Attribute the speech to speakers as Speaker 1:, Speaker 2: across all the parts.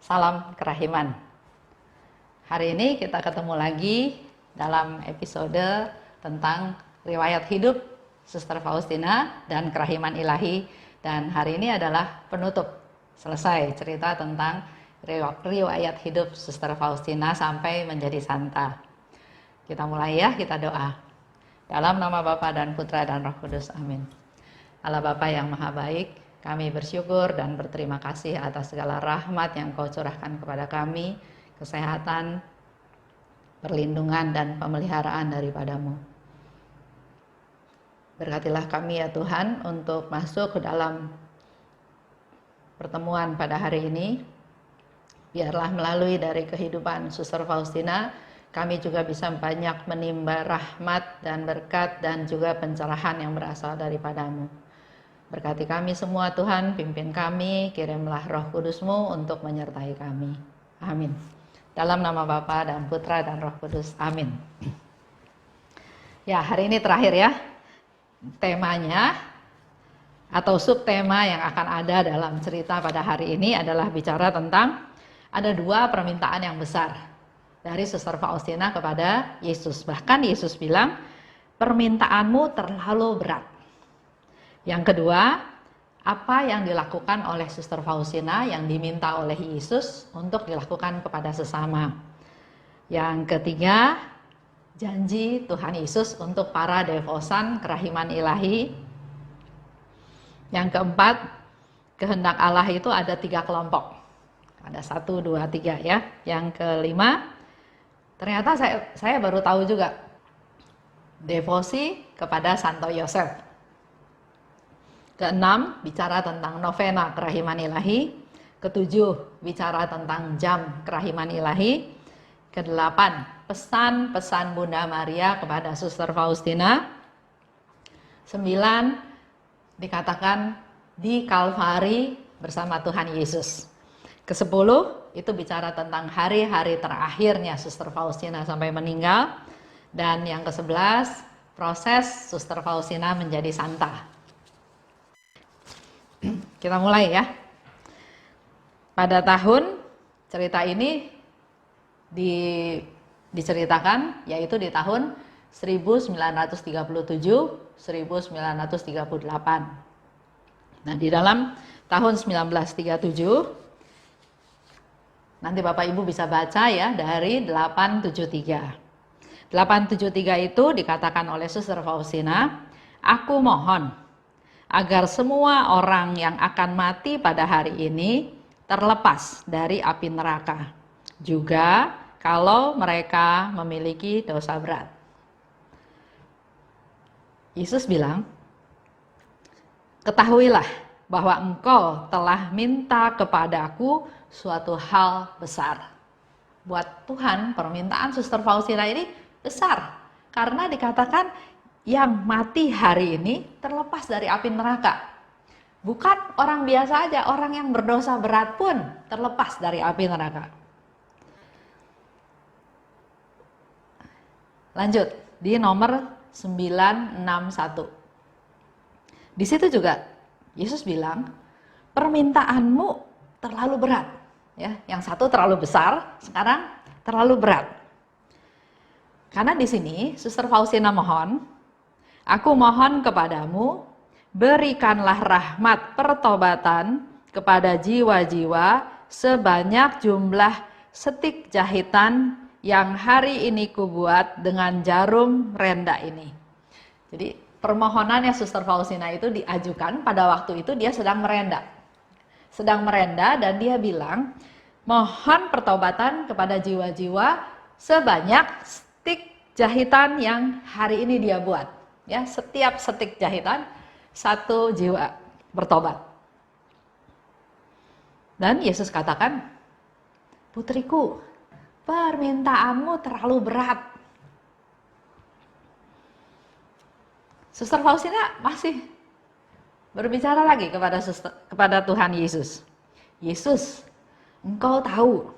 Speaker 1: Salam kerahiman. Hari ini kita ketemu lagi dalam episode tentang riwayat hidup Suster Faustina dan kerahiman ilahi. Dan hari ini adalah penutup. Selesai cerita tentang riwayat hidup Suster Faustina sampai menjadi santa. Kita mulai ya, kita doa. Dalam nama Bapa dan Putra dan Roh Kudus, amin. Allah Bapa yang Maha Baik, kami bersyukur dan berterima kasih atas segala rahmat yang Kau curahkan kepada kami, kesehatan, perlindungan, dan pemeliharaan daripadamu. Berkatilah kami ya Tuhan untuk masuk ke dalam pertemuan pada hari ini. Biarlah melalui dari kehidupan Suster Faustina, kami juga bisa banyak menimba rahmat dan berkat dan juga pencerahan yang berasal daripadamu. Berkati kami semua Tuhan, pimpin kami, kirimlah Roh Kudus-Mu untuk menyertai kami. Amin. Dalam nama Bapa dan Putra dan Roh Kudus, amin. Ya, hari ini terakhir ya. Temanya atau subtema yang akan ada dalam cerita pada hari ini adalah bicara tentang ada dua permintaan yang besar dari Suster Faustina kepada Yesus. Bahkan Yesus bilang, permintaanmu terlalu berat. Yang kedua, apa yang dilakukan oleh Suster Faustina yang diminta oleh Yesus untuk dilakukan kepada sesama. Yang ketiga, janji Tuhan Yesus untuk para devosan kerahiman ilahi. Yang keempat, kehendak Allah itu ada 3 kelompok. Ada 1, 2, 3 ya. Yang kelima, ternyata saya baru tahu juga, devosi kepada Santo Yosef. Keenam, bicara tentang novena kerahiman ilahi. Ketujuh, bicara tentang jam kerahiman ilahi. Kedelapan, pesan-pesan Bunda Maria kepada Suster Faustina. 9, dikatakan di Kalvari bersama Tuhan Yesus. Ke-10, itu bicara tentang hari-hari terakhirnya Suster Faustina sampai meninggal. Dan yang ke-11, proses Suster Faustina menjadi santa. Kita mulai ya. Pada tahun cerita ini diceritakan yaitu di tahun 1937-1938. Nah, di dalam tahun 1937 nanti Bapak Ibu bisa baca ya dari 873. 873 itu dikatakan oleh Suster Faustina, aku mohon agar semua orang yang akan mati pada hari ini terlepas dari api neraka, juga kalau mereka memiliki dosa berat. Yesus bilang, ketahuilah bahwa engkau telah minta kepadaku suatu hal besar. Buat Tuhan, permintaan Suster Faustina ini besar, karena dikatakan yang mati hari ini terlepas dari api neraka. Bukan orang biasa aja, orang yang berdosa berat pun terlepas dari api neraka. Lanjut, di nomor 961. Di situ juga Yesus bilang, permintaanmu terlalu berat. Ya, yang satu terlalu besar, sekarang terlalu berat. Karena di sini Suster Faustina mohon, aku mohon kepadamu, berikanlah rahmat pertobatan kepada jiwa-jiwa sebanyak jumlah setik jahitan yang hari ini kubuat dengan jarum renda ini. Jadi permohonannya Suster Faustina itu diajukan pada waktu itu dia sedang merenda. Dan dia bilang, mohon pertobatan kepada jiwa-jiwa sebanyak setik jahitan yang hari ini dia buat. Ya, setiap setik jahitan 1 jiwa bertobat. Dan Yesus katakan, putriku, permintaanmu terlalu berat. Suster Faustina masih berbicara lagi kepada Tuhan Yesus. Yesus, engkau tahu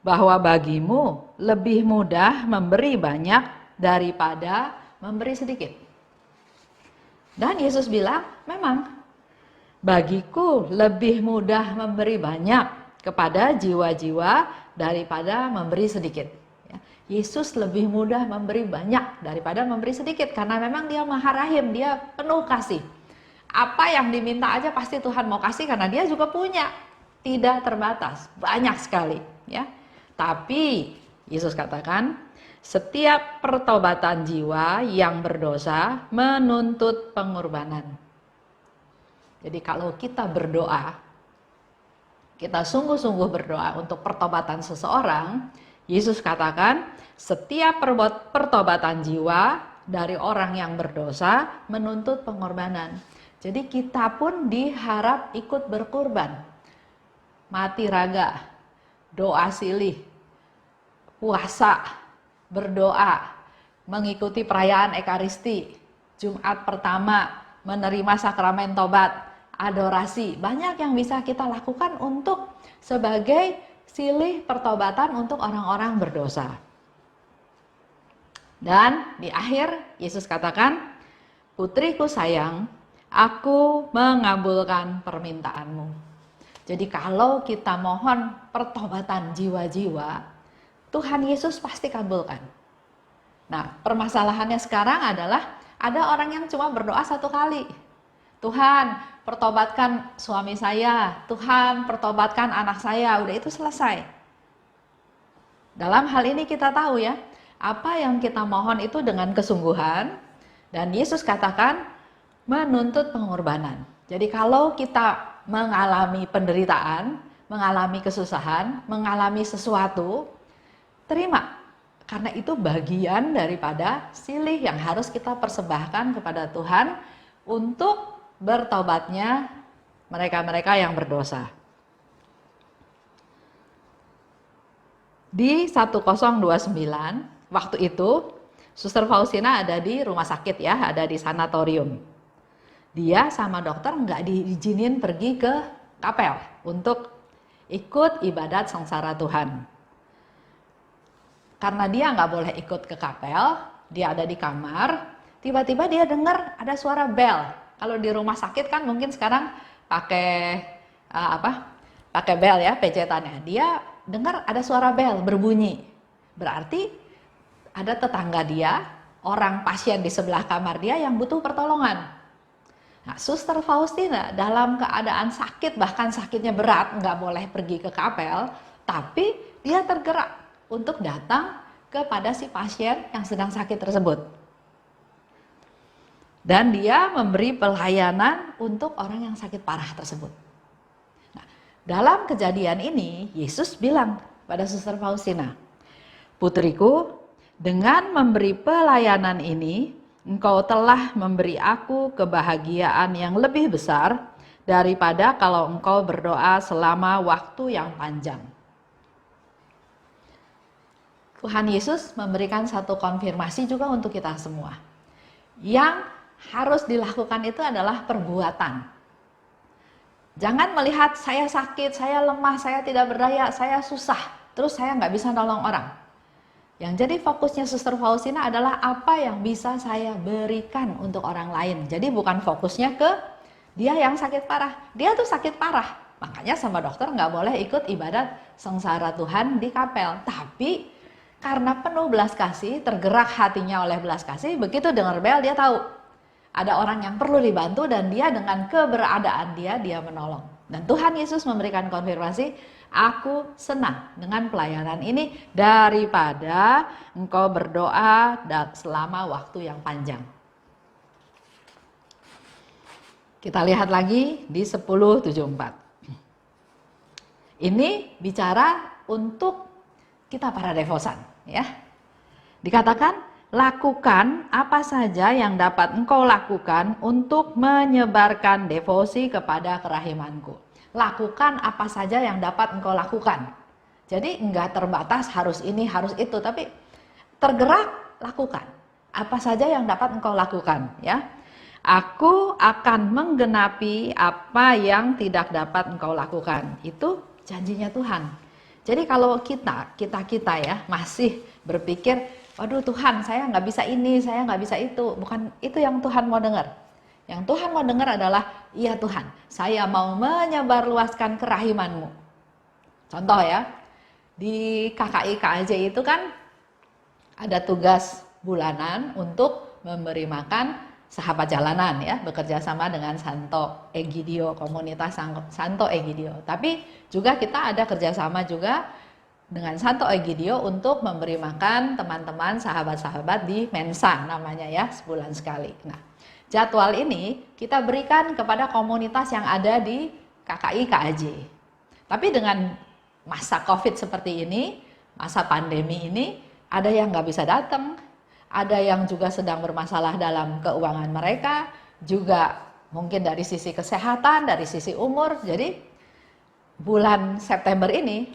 Speaker 1: bahwa bagimu lebih mudah memberi banyak daripada memberi sedikit. Dan Yesus bilang, memang bagiku lebih mudah memberi banyak kepada jiwa-jiwa daripada memberi sedikit. Yesus lebih mudah memberi banyak daripada memberi sedikit, karena memang dia Maha Rahim, dia penuh kasih. Apa yang diminta aja pasti Tuhan mau kasih, karena dia juga punya, tidak terbatas, banyak sekali, ya. Tapi Yesus katakan, setiap pertobatan jiwa yang berdosa menuntut pengorbanan. Jadi kalau kita berdoa, kita sungguh-sungguh berdoa untuk pertobatan seseorang, Yesus katakan, setiap pertobatan jiwa dari orang yang berdosa menuntut pengorbanan. Jadi kita pun diharap ikut berkorban. Mati raga, doa silih, puasa, berdoa, mengikuti perayaan Ekaristi, Jumat pertama, menerima sakramen tobat, adorasi. Banyak yang bisa kita lakukan untuk sebagai silih pertobatan untuk orang-orang berdosa. Dan di akhir Yesus katakan, putriku sayang, aku mengabulkan permintaanmu. Jadi kalau kita mohon pertobatan jiwa-jiwa, Tuhan Yesus pasti kabulkan. Nah, permasalahannya sekarang adalah ada orang yang cuma berdoa satu kali. Tuhan, pertobatkan suami saya. Tuhan, pertobatkan anak saya. Udah itu selesai. Dalam hal ini kita tahu ya, apa yang kita mohon itu dengan kesungguhan. Dan Yesus katakan menuntut pengorbanan. Jadi kalau kita mengalami penderitaan, mengalami kesusahan, mengalami sesuatu, terima. Karena itu bagian daripada silih yang harus kita persembahkan kepada Tuhan untuk bertobatnya mereka-mereka yang berdosa. Di 1029, waktu itu Suster Faustina ada di rumah sakit ya, ada di sanatorium. Dia sama dokter nggak diizinin pergi ke kapel untuk ikut ibadat sengsara Tuhan. Karena dia nggak boleh ikut ke kapel, dia ada di kamar, tiba-tiba dia dengar ada suara bel. Kalau di rumah sakit kan mungkin sekarang pakai pakai bel ya, pejetannya. Dia dengar ada suara bel berbunyi. Berarti ada tetangga dia, orang pasien di sebelah kamar dia yang butuh pertolongan. Nah, Suster Faustina dalam keadaan sakit, bahkan sakitnya berat, nggak boleh pergi ke kapel, tapi dia tergerak untuk datang kepada si pasien yang sedang sakit tersebut. Dan dia memberi pelayanan untuk orang yang sakit parah tersebut. Nah, dalam kejadian ini, Yesus bilang pada Suster Faustina, putriku, dengan memberi pelayanan ini, engkau telah memberi aku kebahagiaan yang lebih besar daripada kalau engkau berdoa selama waktu yang panjang. Tuhan Yesus memberikan satu konfirmasi juga untuk kita semua. Yang harus dilakukan itu adalah perbuatan. Jangan melihat saya sakit, saya lemah, saya tidak berdaya, saya susah, terus saya nggak bisa nolong orang. Yang jadi fokusnya Suster Faustina adalah apa yang bisa saya berikan untuk orang lain. Jadi bukan fokusnya ke dia yang sakit parah. Dia tuh sakit parah. Makanya sama dokter nggak boleh ikut ibadat sengsara Tuhan di kapel. Tapi karena penuh belas kasih, tergerak hatinya oleh belas kasih, begitu dengar bel dia tahu ada orang yang perlu dibantu dan dia dengan keberadaan dia menolong. Dan Tuhan Yesus memberikan konfirmasi, aku senang dengan pelayanan ini daripada engkau berdoa selama waktu yang panjang. Kita lihat lagi di 1074. Ini bicara untuk kita para devosan, ya. Dikatakan, lakukan apa saja yang dapat engkau lakukan untuk menyebarkan devosi kepada kerahimanku. Lakukan apa saja yang dapat engkau lakukan. Jadi enggak terbatas harus ini, harus itu, tapi tergerak, lakukan. Apa saja yang dapat engkau lakukan, ya. Aku akan menggenapi apa yang tidak dapat engkau lakukan. Itu janjinya Tuhan. Jadi kalau kita ya masih berpikir, waduh Tuhan, saya nggak bisa ini, saya nggak bisa itu. Bukan itu yang Tuhan mau dengar. Yang Tuhan mau dengar adalah, iya Tuhan, saya mau menyebarluaskan kerahimanmu. Contoh ya, di KKI KAJ itu kan ada tugas bulanan untuk memberi makan sahabat jalanan ya, bekerja sama dengan Santo Egidio, komunitas Santo Egidio. Tapi juga kita ada kerjasama juga dengan Santo Egidio untuk memberi makan teman-teman sahabat-sahabat di Mensa namanya ya, sebulan sekali. Nah, jadwal ini kita berikan kepada komunitas yang ada di KKI KAJ. Tapi dengan masa COVID seperti ini, masa pandemi ini, ada yang nggak bisa datang, ada yang juga sedang bermasalah dalam keuangan mereka, juga mungkin dari sisi kesehatan, dari sisi umur. Jadi bulan September ini,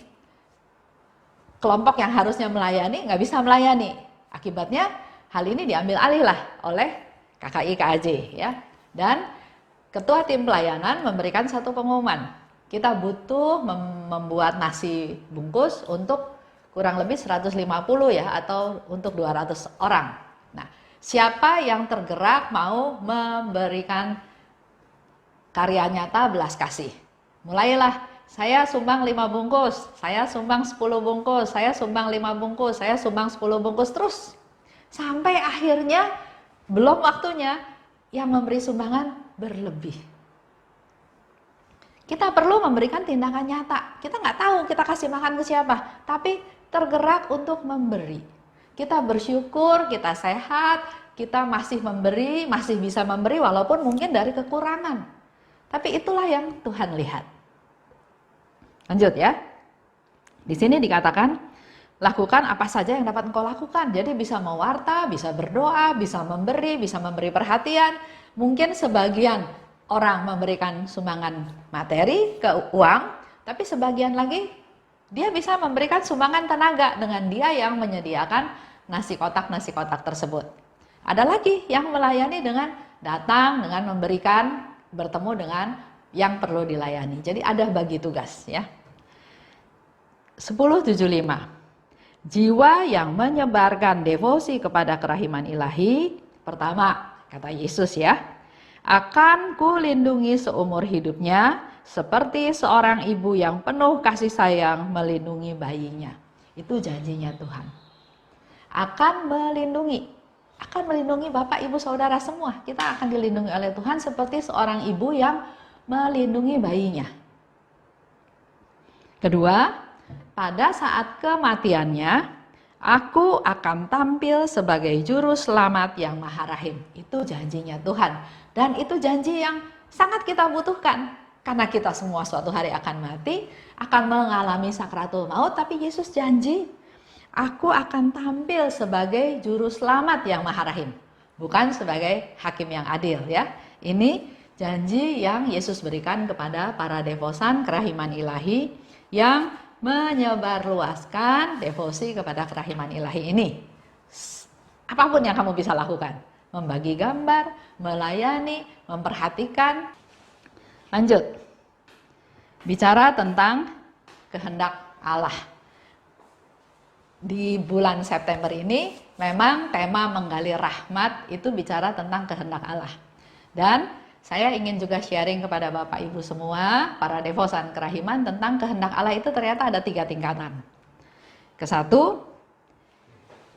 Speaker 1: kelompok yang harusnya melayani nggak bisa melayani. Akibatnya hal ini diambil alih lah oleh KKI KAJ ya. Dan ketua tim pelayanan memberikan satu pengumuman. Kita butuh membuat nasi bungkus untuk kurang lebih 150 ya, atau untuk 200 orang. Nah, siapa yang tergerak mau memberikan karya nyata belas kasih? Mulailah, saya sumbang 5 bungkus, saya sumbang 10 bungkus, saya sumbang 5 bungkus, saya sumbang 10 bungkus, terus sampai akhirnya belum waktunya yang memberi sumbangan berlebih. Kita perlu memberikan tindakan nyata. Kita nggak tahu kita kasih makan ke siapa, tapi tergerak untuk memberi. Kita bersyukur, kita sehat, kita masih memberi, masih bisa memberi walaupun mungkin dari kekurangan. Tapi itulah yang Tuhan lihat. Lanjut ya. Di sini dikatakan, lakukan apa saja yang dapat engkau lakukan. Jadi bisa mewarta, bisa berdoa, bisa memberi perhatian. Mungkin sebagian orang memberikan sumbangan materi ke uang, tapi sebagian lagi dia bisa memberikan sumbangan tenaga dengan dia yang menyediakan nasi kotak tersebut. Ada lagi yang melayani dengan datang, dengan memberikan, bertemu dengan yang perlu dilayani. Jadi ada bagi tugas ya. 10:75. Jiwa yang menyebarkan devosi kepada kerahiman ilahi, pertama, kata Yesus ya, akan kulindungi seumur hidupnya, seperti seorang ibu yang penuh kasih sayang melindungi bayinya. Itu janjinya Tuhan. Akan melindungi Bapak, Ibu, Saudara semua. Kita akan dilindungi oleh Tuhan seperti seorang ibu yang melindungi bayinya. Kedua, pada saat kematiannya, aku akan tampil sebagai juru selamat yang maha rahim. Itu janjinya Tuhan. Dan itu janji yang sangat kita butuhkan. Karena kita semua suatu hari akan mati, akan mengalami sakratul maut, tapi Yesus janji, aku akan tampil sebagai juru selamat yang maha rahim. Bukan sebagai hakim yang adil ya. Ini janji yang Yesus berikan kepada para devosan kerahiman ilahi yang menyebarluaskan devosi kepada kerahiman ilahi ini. Apapun yang kamu bisa lakukan, membagi gambar, melayani, memperhatikan. Lanjut, bicara tentang kehendak Allah. Di bulan September ini memang tema menggali rahmat itu bicara tentang kehendak Allah. Dan saya ingin juga sharing kepada Bapak Ibu semua, para devosan kerahiman, tentang kehendak Allah itu ternyata ada 3 tingkatan. Kesatu,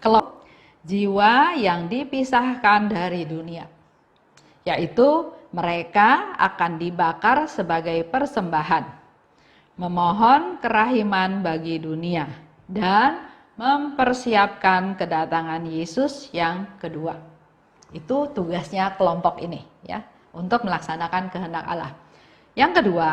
Speaker 1: kalau jiwa yang dipisahkan dari dunia, yaitu mereka akan dibakar sebagai persembahan, memohon kerahiman bagi dunia, dan mempersiapkan kedatangan Yesus yang kedua. Itu tugasnya kelompok ini ya, untuk melaksanakan kehendak Allah. Yang kedua,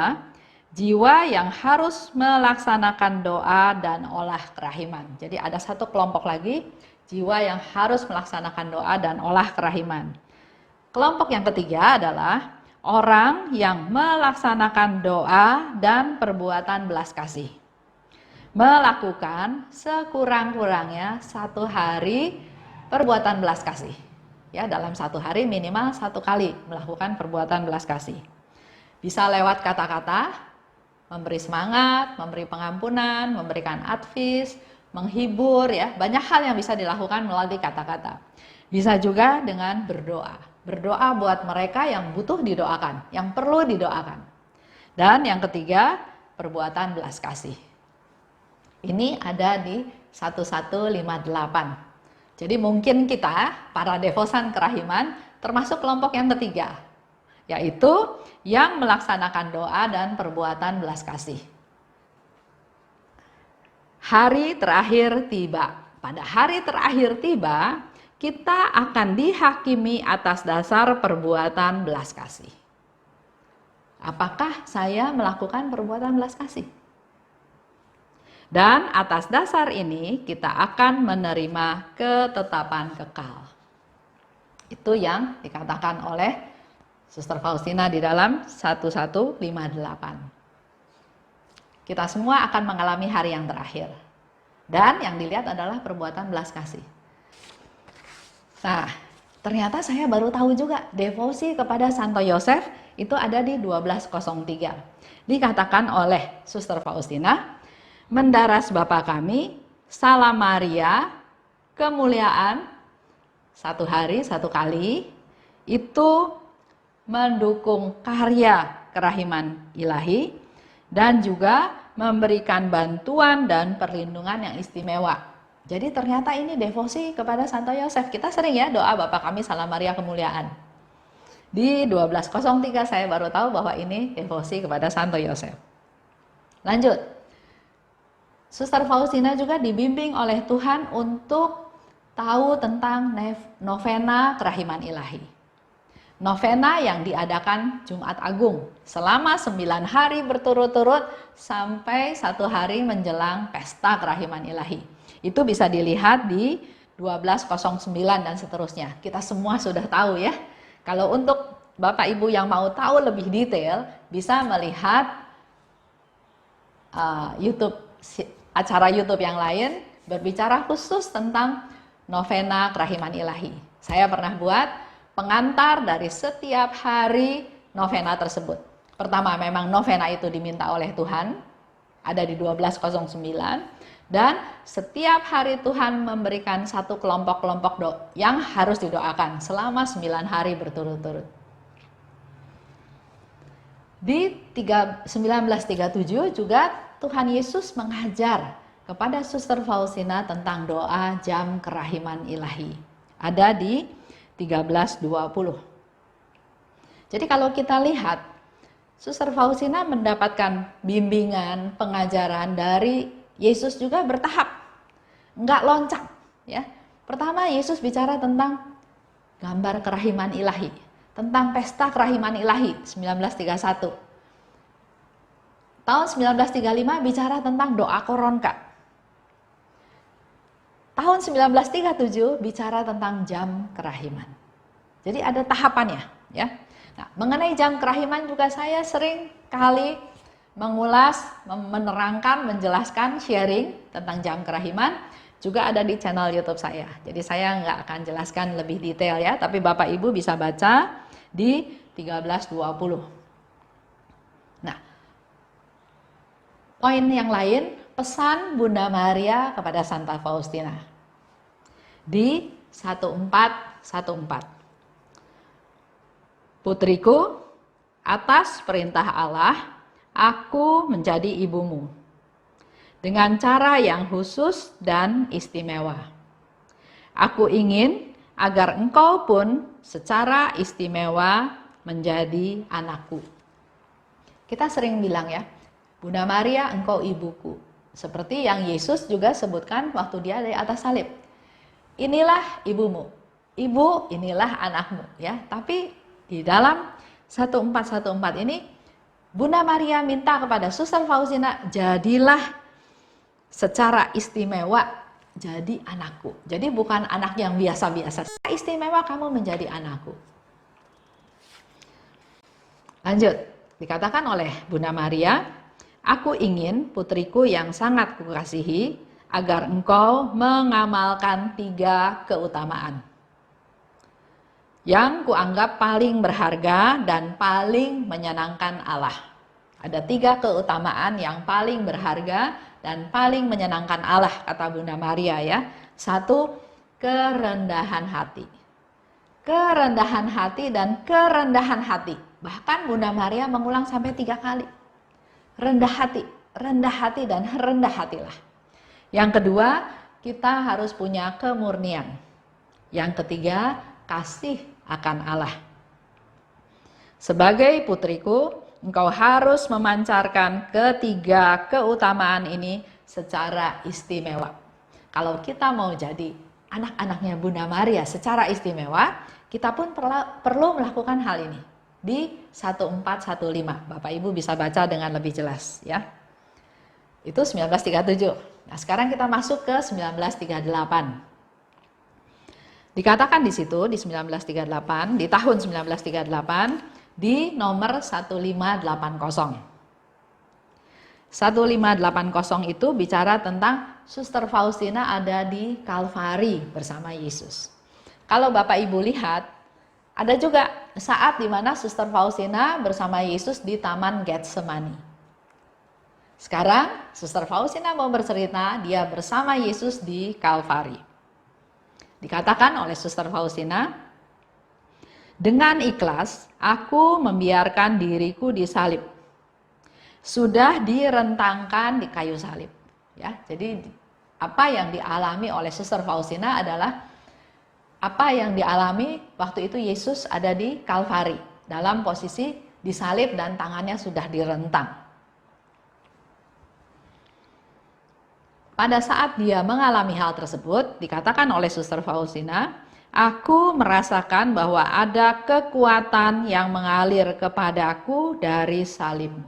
Speaker 1: jiwa yang harus melaksanakan doa dan olah kerahiman. Jadi ada satu kelompok lagi, jiwa yang harus melaksanakan doa dan olah kerahiman. Kelompok yang ketiga adalah orang yang melaksanakan doa dan perbuatan belas kasih. Melakukan sekurang-kurangnya 1 hari perbuatan belas kasih. Ya, dalam 1 hari minimal 1 kali melakukan perbuatan belas kasih. Bisa lewat kata-kata, memberi semangat, memberi pengampunan, memberikan advice, menghibur ya, banyak hal yang bisa dilakukan melalui kata-kata. Bisa juga dengan berdoa. Berdoa buat mereka yang butuh didoakan, yang perlu didoakan. Dan yang ketiga, perbuatan belas kasih. Ini ada di 1158. Jadi mungkin kita, para devosan kerahiman, termasuk kelompok yang ketiga, yaitu yang melaksanakan doa dan perbuatan belas kasih. Hari terakhir tiba. Pada hari terakhir tiba, kita akan dihakimi atas dasar perbuatan belas kasih. Apakah saya melakukan perbuatan belas kasih? Dan atas dasar ini kita akan menerima ketetapan kekal. Itu yang dikatakan oleh Suster Faustina di dalam 1158. Kita semua akan mengalami hari yang terakhir. Dan yang dilihat adalah perbuatan belas kasih. Nah, ternyata saya baru tahu juga devosi kepada Santo Yosef itu ada di 1203. Dikatakan oleh Suster Faustina, mendaras Bapa kami, Salam Maria, kemuliaan, satu hari, satu kali, itu mendukung karya kerahiman ilahi dan juga memberikan bantuan dan perlindungan yang istimewa. Jadi ternyata ini devosi kepada Santo Yosef. Kita sering ya doa Bapa kami Salam Maria kemuliaan. Di 1203 saya baru tahu bahwa ini devosi kepada Santo Yosef. Lanjut. Suster Faustina juga dibimbing oleh Tuhan untuk tahu tentang novena kerahiman ilahi. Novena yang diadakan Jumat Agung selama 9 hari berturut-turut sampai 1 hari menjelang pesta kerahiman ilahi. Itu bisa dilihat di 1209 dan seterusnya. Kita semua sudah tahu ya. Kalau untuk Bapak Ibu yang mau tahu lebih detail, bisa melihat acara YouTube yang lain berbicara khusus tentang novena kerahiman ilahi. Saya pernah buat pengantar dari setiap hari novena tersebut. Pertama, memang novena itu diminta oleh Tuhan, ada di 1209, dan setiap hari Tuhan memberikan satu kelompok-kelompok doa yang harus didoakan selama 9 hari berturut-turut. Di 1937 juga Tuhan Yesus mengajar kepada Suster Faustina tentang doa jam kerahiman ilahi. Ada di 1320. Jadi kalau kita lihat, Suster Faustina mendapatkan bimbingan, pengajaran dari Yesus juga bertahap, enggak loncat. Ya, pertama Yesus bicara tentang gambar kerahiman ilahi, tentang pesta kerahiman ilahi 1931. Tahun 1935 bicara tentang doa koronka. Tahun 1937 bicara tentang jam kerahiman. Jadi ada tahapannya, ya. Nah, mengenai jam kerahiman juga saya sering kali mengulas, menerangkan, menjelaskan, sharing tentang jam kerahiman juga ada di channel YouTube saya. Jadi saya nggak akan jelaskan lebih detail ya, tapi Bapak Ibu bisa baca di 1320. Nah, poin yang lain, pesan Bunda Maria kepada Santa Faustina di 1414. Putriku, atas perintah Allah, aku menjadi ibumu dengan cara yang khusus dan istimewa. Aku ingin agar engkau pun secara istimewa menjadi anakku. Kita sering bilang ya, Bunda Maria engkau ibuku. Seperti yang Yesus juga sebutkan waktu dia di atas salib. Inilah ibumu, ibu inilah anakmu ya. Tapi di dalam 1414 ini Bunda Maria minta kepada Suster Faustina, jadilah secara istimewa jadi anakku. Jadi bukan anak yang biasa-biasa. Secara istimewa kamu menjadi anakku. Lanjut, dikatakan oleh Bunda Maria, aku ingin putriku yang sangat kukasihi agar engkau mengamalkan 3 keutamaan yang kuanggap paling berharga dan paling menyenangkan Allah. Ada 3 keutamaan yang paling berharga dan paling menyenangkan Allah, kata Bunda Maria ya. 1, kerendahan hati. Kerendahan hati dan kerendahan hati. Bahkan Bunda Maria mengulang sampai 3 kali. Rendah hati dan rendah hatilah. Yang kedua, kita harus punya kemurnian. Yang ketiga, kasih akan Allah. Sebagai putriku, engkau harus memancarkan ketiga keutamaan ini secara istimewa. Kalau kita mau jadi anak-anaknya Bunda Maria secara istimewa, kita pun perlu melakukan hal ini. Di 1415, Bapak Ibu bisa baca dengan lebih jelas ya. Itu 1937. Nah, sekarang kita masuk ke 1938. Dikatakan di situ di 1938, di tahun 1938 di nomor 1580. 1580 itu bicara tentang Suster Faustina ada di Kalvari bersama Yesus. Kalau Bapak Ibu lihat, ada juga saat di mana Suster Faustina bersama Yesus di Taman Getsemani. Sekarang Suster Faustina mau bercerita dia bersama Yesus di Kalvari. Dikatakan oleh Suster Faustina, dengan ikhlas aku membiarkan diriku disalib. Sudah direntangkan di kayu salib. Ya, jadi apa yang dialami oleh Suster Faustina adalah apa yang dialami waktu itu Yesus ada di Kalvari dalam posisi disalib dan tangannya sudah direntang. Pada saat dia mengalami hal tersebut, dikatakan oleh Suster Faustina, aku merasakan bahwa ada kekuatan yang mengalir kepadaku dari salibmu.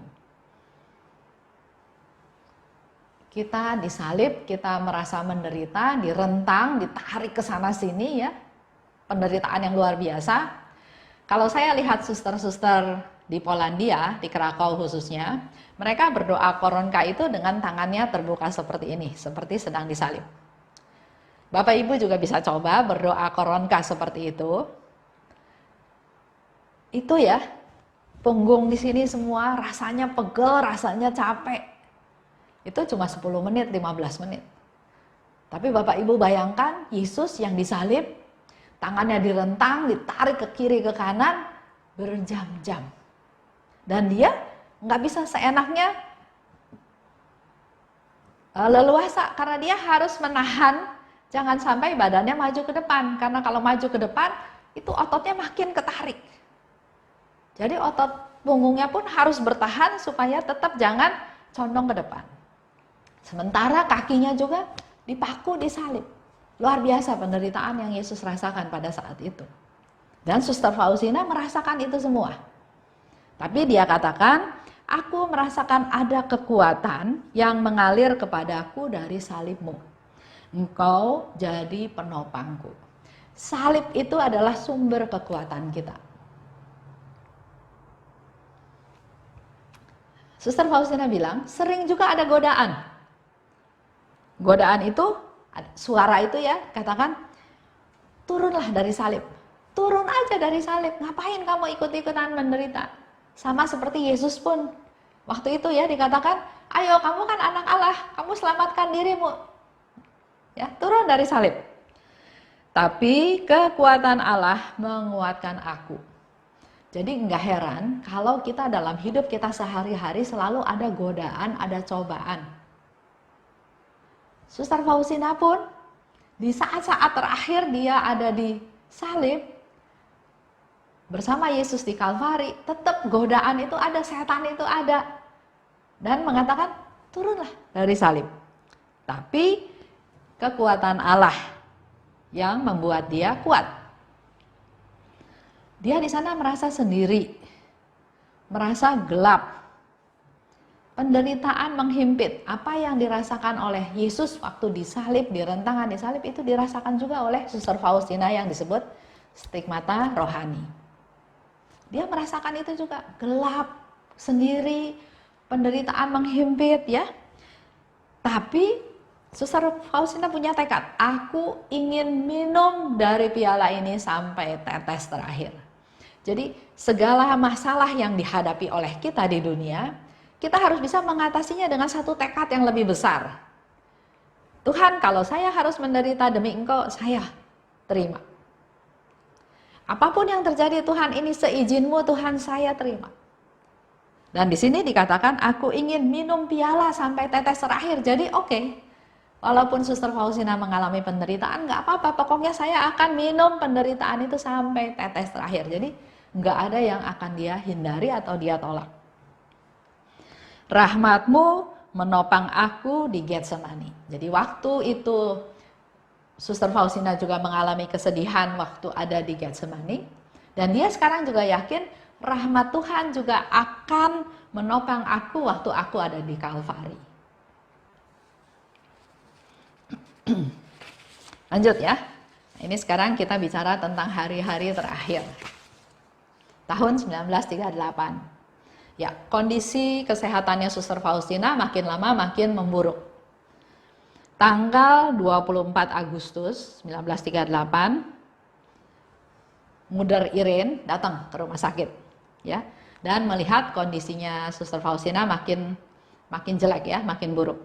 Speaker 1: Kita disalib, kita merasa menderita, direntang, ditarik ke sana sini ya. Penderitaan yang luar biasa. Kalau saya lihat suster-suster di Polandia, di Krakow khususnya, mereka berdoa koronka itu dengan tangannya terbuka seperti ini, seperti sedang disalib. Bapak Ibu juga bisa coba berdoa koronka seperti itu. Itu ya, punggung di sini semua rasanya pegel, rasanya capek. Itu cuma 10 menit, 15 menit. Tapi Bapak Ibu bayangkan Yesus yang disalib, tangannya direntang, ditarik ke kiri ke kanan berjam-jam. Dan dia nggak bisa seenaknya leluasa karena dia harus menahan jangan sampai badannya maju ke depan. Karena kalau maju ke depan itu ototnya makin ketarik. Jadi otot punggungnya pun harus bertahan supaya tetap jangan condong ke depan. Sementara kakinya juga dipaku disalib. Luar biasa penderitaan yang Yesus rasakan pada saat itu. Dan Suster Faustina merasakan itu semua. Tapi dia katakan, aku merasakan ada kekuatan yang mengalir kepadaku dari salibmu. Engkau jadi penopangku. Salib itu adalah sumber kekuatan kita. Suster Faustina bilang, sering juga ada godaan. Godaan itu, suara itu ya, katakan, turunlah dari salib. Turun aja dari salib, ngapain kamu ikut-ikutan menderita? Sama seperti Yesus pun, waktu itu ya dikatakan, ayo kamu kan anak Allah, kamu selamatkan dirimu. Ya, turun dari salib. Tapi kekuatan Allah menguatkan aku. Jadi nggak heran kalau kita dalam hidup kita sehari-hari selalu ada godaan, ada cobaan. Suster Faustina pun di saat-saat terakhir dia ada di salib bersama Yesus di Kalvari, tetap godaan itu ada, setan itu ada. Dan mengatakan, turunlah dari salib. Tapi kekuatan Allah yang membuat dia kuat. Dia di sana merasa sendiri, merasa gelap. Penderitaan menghimpit. Apa yang dirasakan oleh Yesus waktu disalib, direntangkan disalib itu dirasakan juga oleh Suster Faustina yang disebut stigmata rohani. Dia merasakan itu juga, gelap, sendiri, penderitaan menghimpit ya. Tapi Suster Faustina punya tekad, aku ingin minum dari piala ini sampai tetes terakhir. Jadi segala masalah yang dihadapi oleh kita di dunia, kita harus bisa mengatasinya dengan satu tekad yang lebih besar. Tuhan, kalau saya harus menderita demi Engkau, saya terima. Apapun yang terjadi Tuhan, ini seizin-Mu Tuhan, saya terima. Dan di sini dikatakan, aku ingin minum piala sampai tetes terakhir. Jadi oke, Walaupun Suster Faustina mengalami penderitaan, nggak apa-apa, pokoknya saya akan minum penderitaan itu sampai tetes terakhir. Jadi nggak ada yang akan dia hindari atau dia tolak. Rahmatmu menopang aku di Getsemani. Jadi waktu itu Suster Faustina juga mengalami kesedihan waktu ada di Getsemani. Dan dia sekarang juga yakin rahmat Tuhan juga akan menopang aku waktu aku ada di Kalvari. Lanjut ya. Ini sekarang kita bicara tentang hari-hari terakhir. Tahun 1938. Ya, kondisi kesehatannya Suster Faustina makin lama makin memburuk. Tanggal 24 Agustus 1938, Muder Irene datang ke rumah sakit, ya, dan melihat kondisinya Suster Faustina makin jelek ya, makin buruk.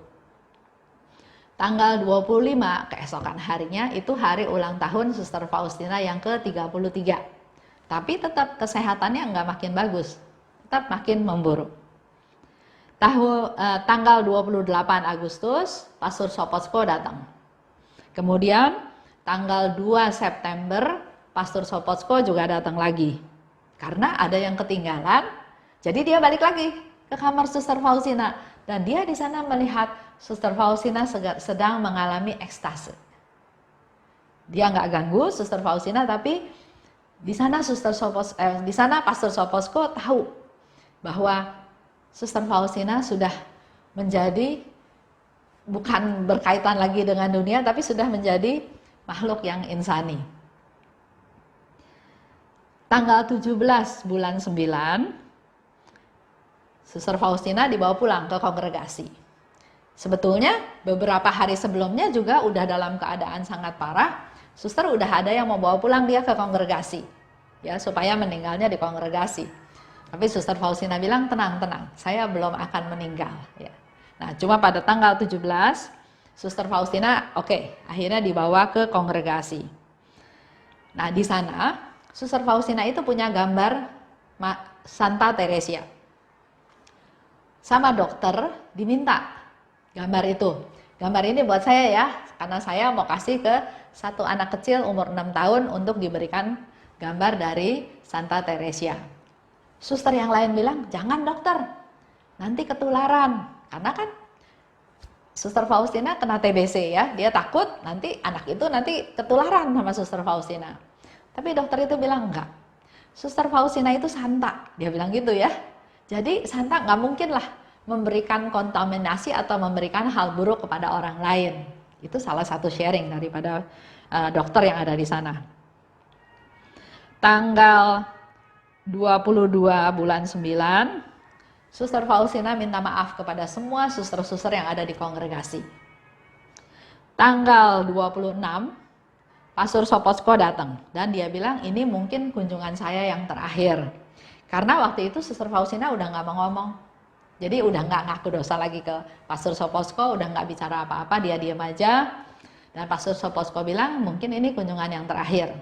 Speaker 1: Tanggal 25 keesokan harinya itu hari ulang tahun Suster Faustina yang ke-33. Tapi tetap kesehatannya nggak makin bagus, tetap makin memburuk. Tanggal 28 Agustus, Pastor Sopocko datang. Kemudian tanggal 2 September, Pastor Sopocko juga datang lagi. Karena ada yang ketinggalan, jadi dia balik lagi ke kamar Suster Faustina. Dan dia di sana melihat Suster Faustina sedang mengalami ekstase. Dia nggak ganggu Suster Faustina, tapi di sana Pastor Sopocko tahu bahwa Suster Faustina sudah menjadi bukan berkaitan lagi dengan dunia, tapi sudah menjadi makhluk yang insani. Tanggal 17 bulan 9, Suster Faustina dibawa pulang ke kongregasi. Sebetulnya beberapa hari sebelumnya juga udah dalam keadaan sangat parah. Suster udah ada yang mau bawa pulang dia ke kongregasi, ya, supaya meninggalnya di kongregasi. Tapi Suster Faustina bilang, tenang, saya belum akan meninggal. Ya. Nah, cuma pada tanggal 17, Suster Faustina, akhirnya dibawa ke kongregasi. Nah, di sana Suster Faustina itu punya gambar Santa Teresia. Sama dokter diminta gambar itu. Gambar ini buat saya ya, karena saya mau kasih ke satu anak kecil umur 6 tahun untuk diberikan gambar dari Santa Teresia. Suster yang lain bilang, jangan dokter, nanti ketularan. Karena kan Suster Faustina kena TBC ya, dia takut nanti anak itu nanti ketularan sama Suster Faustina. Tapi dokter itu bilang enggak, Suster Faustina itu santa, dia bilang gitu ya. Jadi santa nggak mungkin lah memberikan kontaminasi atau memberikan hal buruk kepada orang lain. Itu salah satu sharing daripada dokter yang ada di sana. Tanggal 22 bulan 9, Suster Faustina minta maaf kepada semua suster-suster yang ada di kongregasi. Tanggal 26, Pastor Sopocko datang dan dia bilang ini mungkin kunjungan saya yang terakhir. Karena waktu itu Suster Faustina udah nggak mau ngomong. Jadi udah nggak ngaku dosa lagi ke Pastor Sopocko, udah nggak bicara apa-apa, dia diam aja. Dan Pastor Sopocko bilang mungkin ini kunjungan yang terakhir.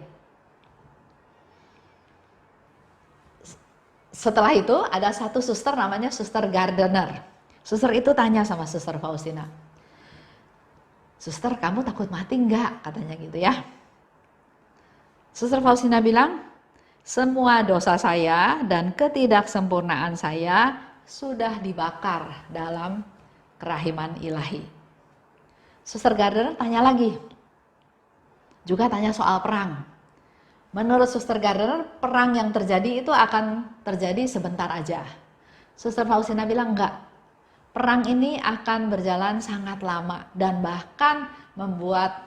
Speaker 1: Setelah itu ada satu suster namanya Suster Gardener. Suster itu tanya sama Suster Faustina, Suster kamu takut mati enggak? Katanya gitu ya. Suster Faustina bilang, semua dosa saya dan ketidaksempurnaan saya sudah dibakar dalam kerahiman ilahi. Suster Gardener tanya lagi, juga tanya soal perang. Menurut Suster Gardener, perang yang terjadi itu akan terjadi sebentar aja. Suster Faustina bilang enggak. Perang ini akan berjalan sangat lama dan bahkan membuat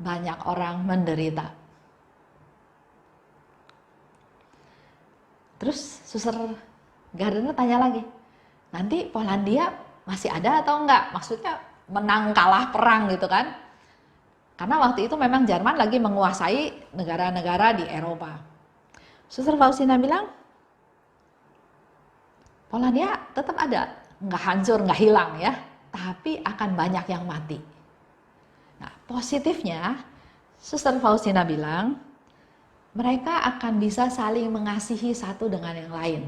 Speaker 1: banyak orang menderita. Terus Suster Gardener tanya lagi, nanti Polandia masih ada atau enggak? Maksudnya menang kalah perang gitu kan? Karena waktu itu memang Jerman lagi menguasai negara-negara di Eropa. Suster Faustina bilang, Polandia tetap ada, nggak hancur, nggak hilang ya, tapi akan banyak yang mati. Nah, positifnya, Suster Faustina bilang, mereka akan bisa saling mengasihi satu dengan yang lain.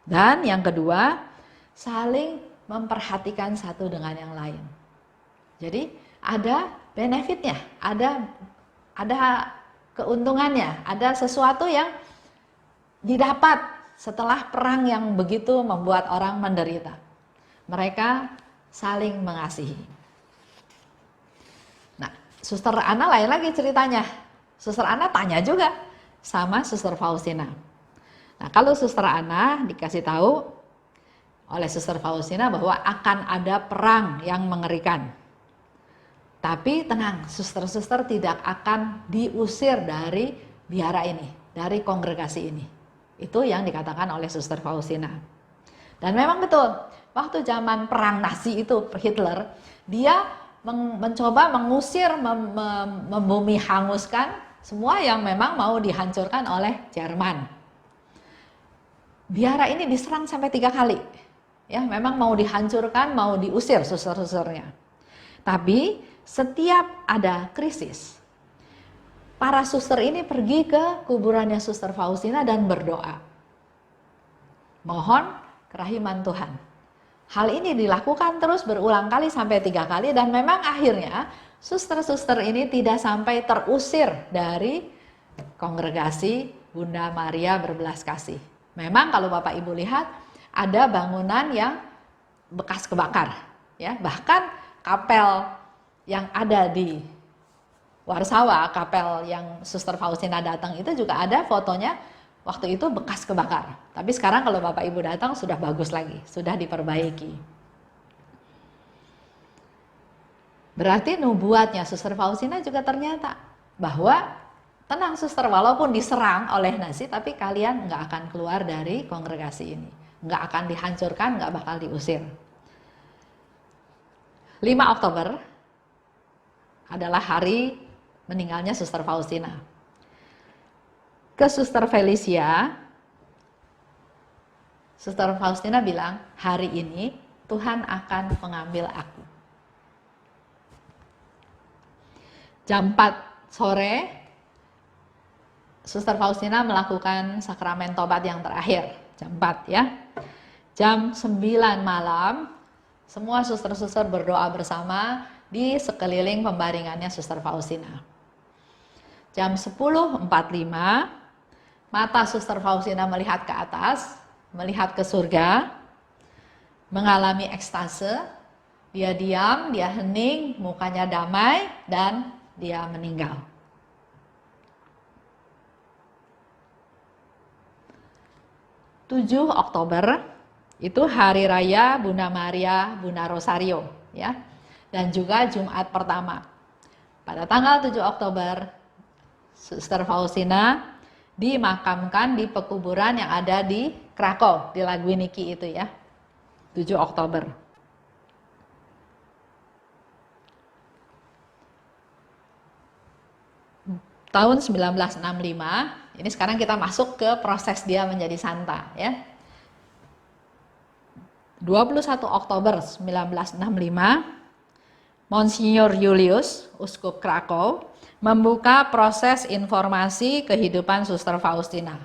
Speaker 1: Dan yang kedua, saling memperhatikan satu dengan yang lain. Jadi, ada benefitnya, ada keuntungannya, ada sesuatu yang didapat setelah perang yang begitu membuat orang menderita. Mereka saling mengasihi. Nah, Suster Ana lain lagi ceritanya. Suster Ana tanya juga sama Suster Faustina. Nah, kalau Suster Ana dikasih tahu oleh Suster Faustina bahwa akan ada perang yang mengerikan. Tapi tenang, suster-suster tidak akan diusir dari biara ini, dari kongregasi ini. Itu yang dikatakan oleh Suster Faustina. Dan memang betul, waktu zaman perang Nazi itu Hitler, dia mencoba mengusir, membumi hanguskan semua yang memang mau dihancurkan oleh Jerman. Biara ini diserang sampai 3 kali. Ya, memang mau dihancurkan, mau diusir suster-susternya. Tapi setiap ada krisis, para suster ini pergi ke kuburannya Suster Faustina dan berdoa. Mohon kerahiman Tuhan. Hal ini dilakukan terus berulang kali sampai 3 kali dan memang akhirnya suster-suster ini tidak sampai terusir dari kongregasi Bunda Maria Berbelas Kasih. Memang kalau Bapak Ibu lihat ada bangunan yang bekas kebakar, ya, bahkan kapel yang ada di Warsawa, kapel yang Suster Faustina datang itu juga ada fotonya waktu itu bekas kebakar. Tapi sekarang kalau Bapak Ibu datang sudah bagus lagi, sudah diperbaiki. Berarti nubuatnya Suster Faustina juga ternyata bahwa tenang suster, walaupun diserang oleh Nazi, tapi kalian nggak akan keluar dari kongregasi ini, nggak akan dihancurkan, nggak bakal diusir. 5 Oktober adalah hari meninggalnya Suster Faustina. Ke Suster Felicia, Suster Faustina bilang, hari ini Tuhan akan mengambil aku. Jam 4 sore, Suster Faustina melakukan sakramen tobat yang terakhir, jam 4 ya. Jam 9 malam, semua suster-suster berdoa bersama di sekeliling pembaringannya Suster Faustina. Jam 10.45, mata Suster Faustina melihat ke atas, melihat ke surga, mengalami ekstase, dia diam, dia hening, mukanya damai, dan dia meninggal. Oktober itu hari raya Bunda Maria Bunda Rosario, ya, dan juga Jumat pertama. Pada tanggal 7 Oktober, Suster Faustina dimakamkan di pekuburan yang ada di Krakow, di Lagwiniki itu ya, 7 Oktober. Tahun 1965, ini sekarang kita masuk ke proses dia menjadi santa ya. 21 Oktober 1965, Monsignor Julius, Uskup Krakow, membuka proses informasi kehidupan Suster Faustina.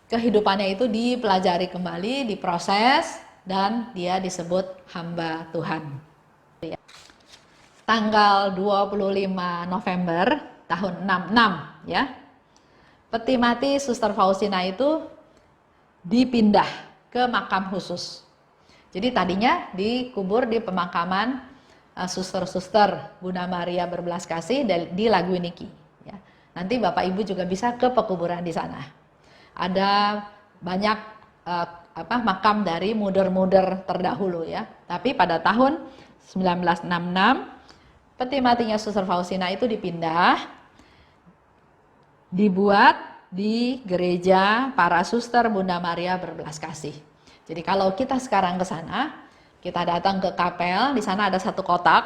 Speaker 1: Kehidupannya itu dipelajari kembali, diproses, dan dia disebut hamba Tuhan. Tanggal 25 November tahun 66 ya, peti mati Suster Faustina itu dipindah ke makam khusus. Jadi tadinya dikubur di pemakaman suster-suster Bunda Maria Berbelas Kasih di Lagwiniki ya. Nanti Bapak Ibu juga bisa ke pekuburan di sana. Ada banyak makam dari muder-muder terdahulu ya. Tapi pada tahun 1966 peti matinya Suster Faustina itu dipindah, dibuat di gereja para suster Bunda Maria Berbelas Kasih. Jadi kalau kita sekarang ke sana, kita datang ke kapel, di sana ada satu kotak,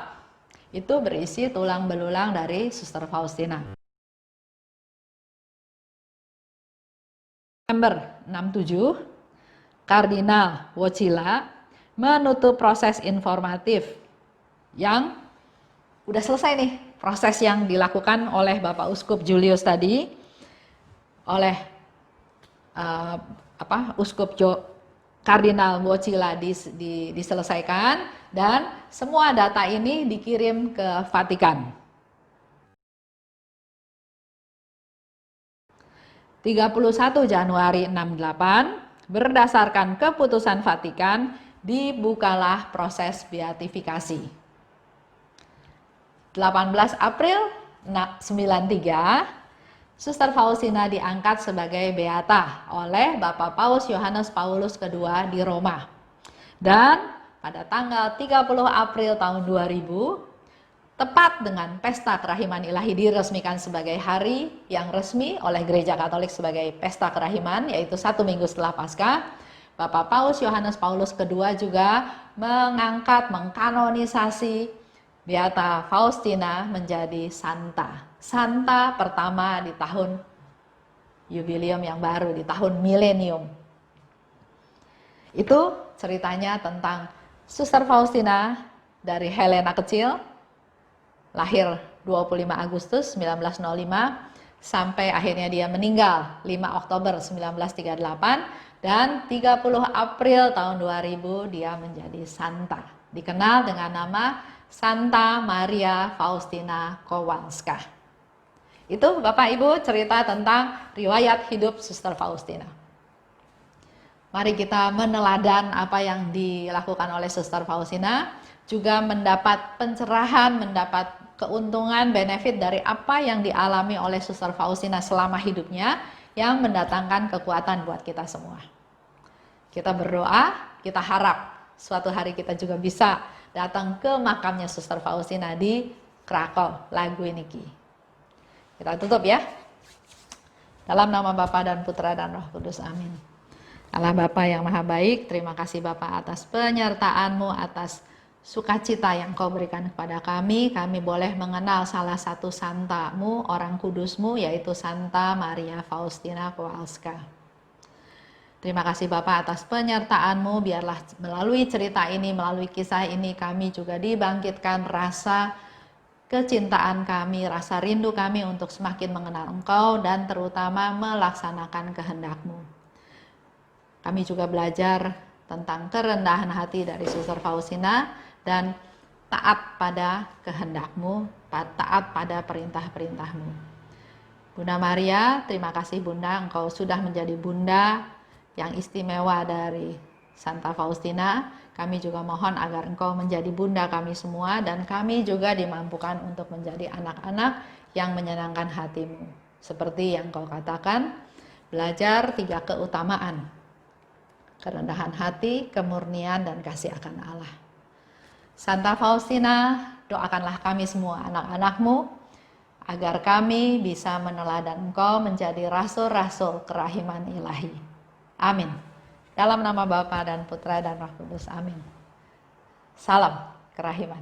Speaker 1: itu berisi tulang belulang dari Suster Faustina. November 67, Kardinal Wojtyla menutup proses informatif yang udah selesai nih, proses yang dilakukan oleh Bapak Uskup Julius tadi, oleh Uskup Kardinal Wojtyla diselesaikan, dan semua data ini dikirim ke Vatikan. 31 Januari 68, berdasarkan keputusan Vatikan, dibukalah proses beatifikasi. 18 April 93, Suster Faustina diangkat sebagai beata oleh Bapak Paus Yohanes Paulus II di Roma. Dan pada tanggal 30 April tahun 2000, tepat dengan pesta kerahiman ilahi diresmikan sebagai hari yang resmi oleh Gereja Katolik sebagai pesta kerahiman, yaitu 1 minggu setelah Paskah, Bapak Paus Yohanes Paulus II juga mengkanonisasi Beata Faustina menjadi Santa pertama di tahun jubileum yang baru, di tahun milenium. Itu ceritanya tentang Suster Faustina dari Helena kecil, lahir 25 Agustus 1905, sampai akhirnya dia meninggal 5 Oktober 1938, dan 30 April tahun 2000 dia menjadi Santa, dikenal dengan nama Santa Maria Faustina Kowalska. Itu Bapak Ibu cerita tentang riwayat hidup Suster Faustina. Mari kita meneladan apa yang dilakukan oleh Suster Faustina, juga mendapat pencerahan, mendapat keuntungan, benefit dari apa yang dialami oleh Suster Faustina selama hidupnya, yang mendatangkan kekuatan buat kita semua. Kita berdoa, kita harap suatu hari kita juga bisa datang ke makamnya Suster Faustina di Krakow, Lagunici. Kita tutup ya. Dalam nama Bapa dan Putra dan Roh Kudus, amin. Allah Bapa yang Maha Baik, terima kasih Bapa atas penyertaan-Mu, atas sukacita yang Kau berikan kepada kami. Kami boleh mengenal salah satu Santa-Mu, orang kudus-Mu, yaitu Santa Maria Faustina Kowalska. Terima kasih Bapak atas penyertaan-Mu, biarlah melalui cerita ini, melalui kisah ini, kami juga dibangkitkan rasa kecintaan kami, rasa rindu kami untuk semakin mengenal Engkau, dan terutama melaksanakan kehendak-Mu. Kami juga belajar tentang kerendahan hati dari Suster Faustina, dan taat pada kehendak-Mu, taat pada perintah-perintah-Mu. Bunda Maria, terima kasih Bunda, Engkau sudah menjadi Bunda yang istimewa dari Santa Faustina. Kami juga mohon agar Engkau menjadi Bunda kami semua, dan kami juga dimampukan untuk menjadi anak-anak yang menyenangkan hati-Mu. Seperti yang Kau katakan, belajar 3 keutamaan: kerendahan hati, kemurnian, dan kasih akan Allah. Santa Faustina, doakanlah kami semua anak-anak-Mu, agar kami bisa meneladan Engkau menjadi rasul-rasul kerahiman ilahi. Amin. Dalam nama Bapa dan Putra dan Roh Kudus, amin. Salam kerahiman.